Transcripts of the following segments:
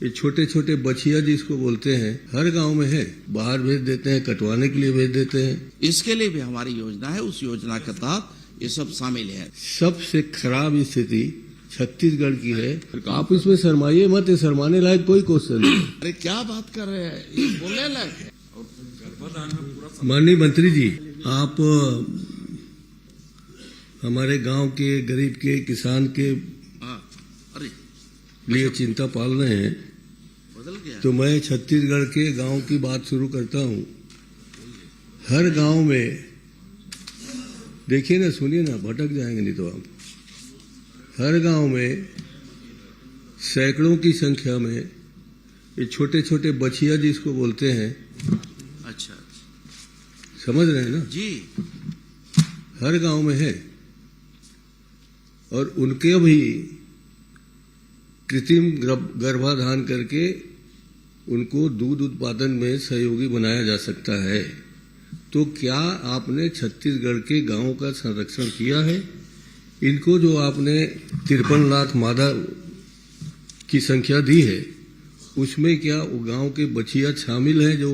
ये छोटे छोटे बछिया जिसको बोलते हैं हर गांव में है, बाहर भेज देते हैं, कटवाने के लिए भेज देते हैं। इसके लिए भी हमारी योजना है, उस योजना के तहत ये सब शामिल है। सबसे खराब स्थिति छत्तीसगढ़ की है। आप इसमें शर्माइए मत, शर्माने लायक कोई क्वेश्चन नहीं। अरे क्या बात कर रहे हैं, ये बोलने लायक है। माननीय मंत्री जी, आप हमारे गांव के गरीब के किसान के लिए चिंता पाल रहे हैं, बदल गया। तो मैं छत्तीसगढ़ के गांव की बात शुरू करता हूं। हर गांव में देखिए ना, सुनिए ना, भटक जाएंगे नहीं तो आप। हर गांव में सैकड़ों की संख्या में ये छोटे छोटे बछिया जिसको बोलते हैं, अच्छा समझ रहे हैं ना जी, हर गांव में है। और उनके भी कृत्रिम गर्भाधान करके उनको दूध उत्पादन में सहयोगी बनाया जा सकता है। तो क्या आपने छत्तीसगढ़ के गांवों का संरक्षण किया है? इनको जो आपने 53 लाख मादा की संख्या दी है, उसमें क्या वो गांव के बछिया शामिल हैं जो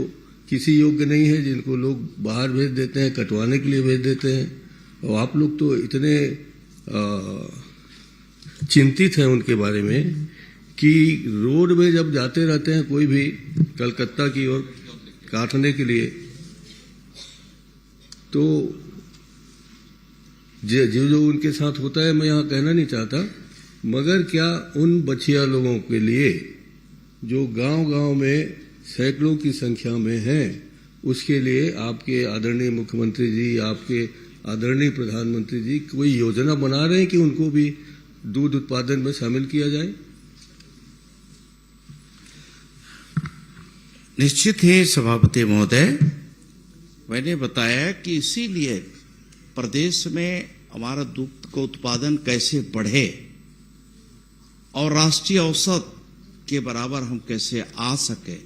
किसी योग्य नहीं है, जिनको लोग बाहर भेज देते हैं, कटवाने के लिए भेज देते हैं? और आप लोग तो इतने चिंतित हैं उनके बारे में कि रोड में जब जाते रहते हैं कोई भी कलकत्ता की ओर काटने के लिए, तो जो उनके साथ होता है मैं यहाँ कहना नहीं चाहता, मगर क्या उन बछिया लोगों के लिए जो गांव-गांव में सैकड़ों की संख्या में हैं, उसके लिए आपके आदरणीय मुख्यमंत्री जी, आपके आदरणीय प्रधानमंत्री जी कोई योजना बना रहे हैं कि उनको भी दूध उत्पादन में शामिल किया जाए? निश्चित ही सभापति महोदय, मैंने बताया कि इसीलिए प्रदेश में हमारा दूध का उत्पादन कैसे बढ़े और राष्ट्रीय औसत के बराबर हम कैसे आ सके,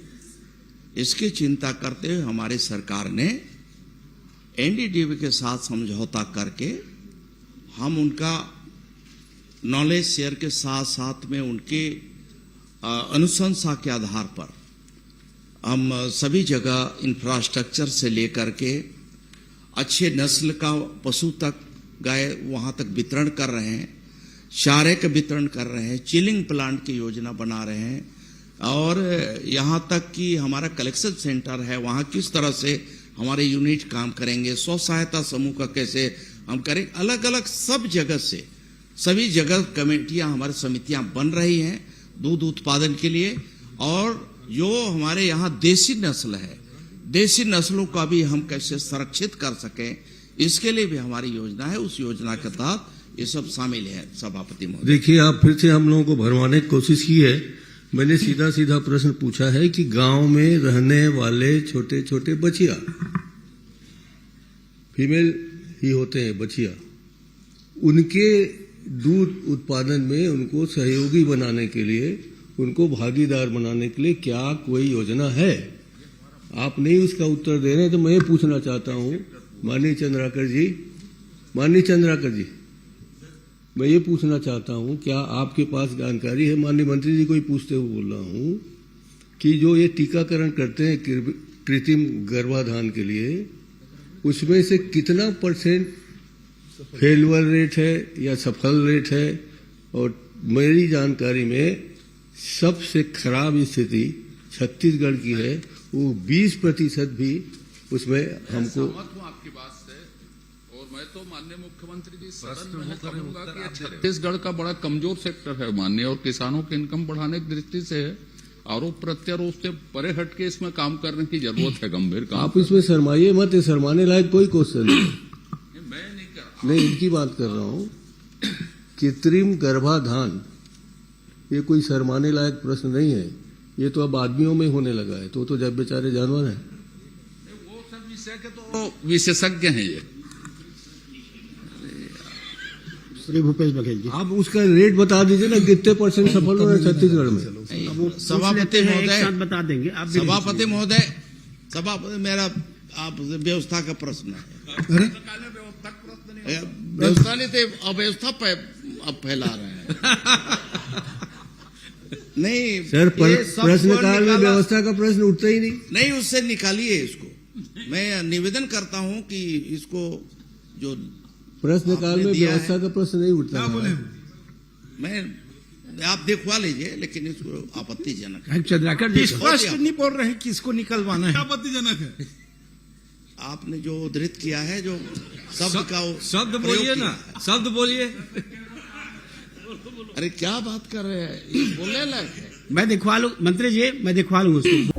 इसकी चिंता करते हुए हमारी सरकार ने एनडीडीबी के साथ समझौता करके हम उनका नॉलेज शेयर के साथ साथ में उनके अनुशंसा के आधार पर हम सभी जगह इंफ्रास्ट्रक्चर से लेकर के अच्छे नस्ल का पशु तक, गाय वहां तक वितरण कर रहे हैं, चारे का वितरण कर रहे हैं, चिलिंग प्लांट की योजना बना रहे हैं, और यहां तक कि हमारा कलेक्शन सेंटर है, वहां किस तरह से हमारे यूनिट काम करेंगे, स्व सहायता समूह का कैसे हम करेंगे, अलग अलग सब जगह से सभी जगह कमेटियां, हमारी समितियां बन रही हैं दूध उत्पादन के लिए। और जो हमारे यहाँ देसी नस्ल है, देसी नस्लों का भी हम कैसे संरक्षित कर सकें, इसके लिए भी हमारी योजना है, उस योजना के तहत ये सब शामिल है। सभापति महोदय, देखिए, आप फिर से हम लोगों को भरमाने की कोशिश की है। मैंने सीधा सीधा प्रश्न पूछा है कि गांव में रहने वाले छोटे छोटे बछिया, फीमेल ही होते हैं बछिया, उनके दूध उत्पादन में उनको सहयोगी बनाने के लिए, उनको भागीदार बनाने के लिए क्या कोई योजना है? आप नहीं उसका उत्तर दे रहे हैं, तो मैं पूछना चाहता हूं माननीय चंद्राकर जी, मैं ये पूछना चाहता हूं, क्या आपके पास जानकारी है, माननीय मंत्री जी को ही पूछते हुए बोल रहा हूं, कि जो ये टीकाकरण करते हैं कृत्रिम गर्भाधान के लिए, उसमें से कितना % फेलुअर रेट है या सफल रेट है? और मेरी जानकारी में सबसे खराब स्थिति छत्तीसगढ़ की है, वो 20% भी उसमें हमको। आपकी बात से, और मैं तो माननीय मुख्यमंत्री जी सदन में कहूंगा कि छत्तीसगढ़ का बड़ा कमजोर सेक्टर है माननीय, और किसानों की इनकम बढ़ाने की दृष्टि से आरोप प्रत्यारोप से परे हट के इसमें काम करने की जरूरत है, गंभीर काम। आप इसमें शर्माइए मत, शर्माने लायक कोई क्वेश्चन नहीं। मैं नहीं कर रहा, नहीं, इनकी बात कर रहा हूं। कृत्रिम गर्भाधान ये कोई शर्माने लायक प्रश्न नहीं है, ये तो अब आदमियों में होने लगा है, तो जब बेचारे जानवर हैं। वो सब विषय के तो विशेषज्ञ हैं ये। श्री भूपेश बघेल जी, आप उसका रेट बता दीजिए ना, कितने % सफल हो रहे हैं छत्तीसगढ़ में? सभापति महोदय, बता देंगे आप। सभापति महोदय, मेरा आप व्यवस्था का प्रश्न है। व्यवस्था नहीं थे, अव्यवस्था अब फैला रहे हैं। नहीं सर ये सब प्रश्नकाल में निकाला- व्यवस्था का प्रश्न उठता ही नहीं। नहीं, उससे निकालिए इसको। मैं निवेदन करता हूं कि इसको जो प्रश्नकाल आपने में दिया व्यवस्था है- का प्रश्न नहीं उठता। मैं आप दिखवा लीजिए, लेकिन इसको आपत्तिजनक है। चंद्राकर जी स्पष्ट स्पष्ट नहीं बोल रहे हैं किसको निकलवाना है। आपत्तिजनक है। आपने जो उद्धृत किया है, जो शब्द का शब्द प्रयोग बोलिए किया ना, है। शब्द बोलिए। अरे क्या बात कर रहे हैं, ये बोलने लायक है। मैं दिखवा लूं मंत्री जी, मैं दिखवा लूं उसको।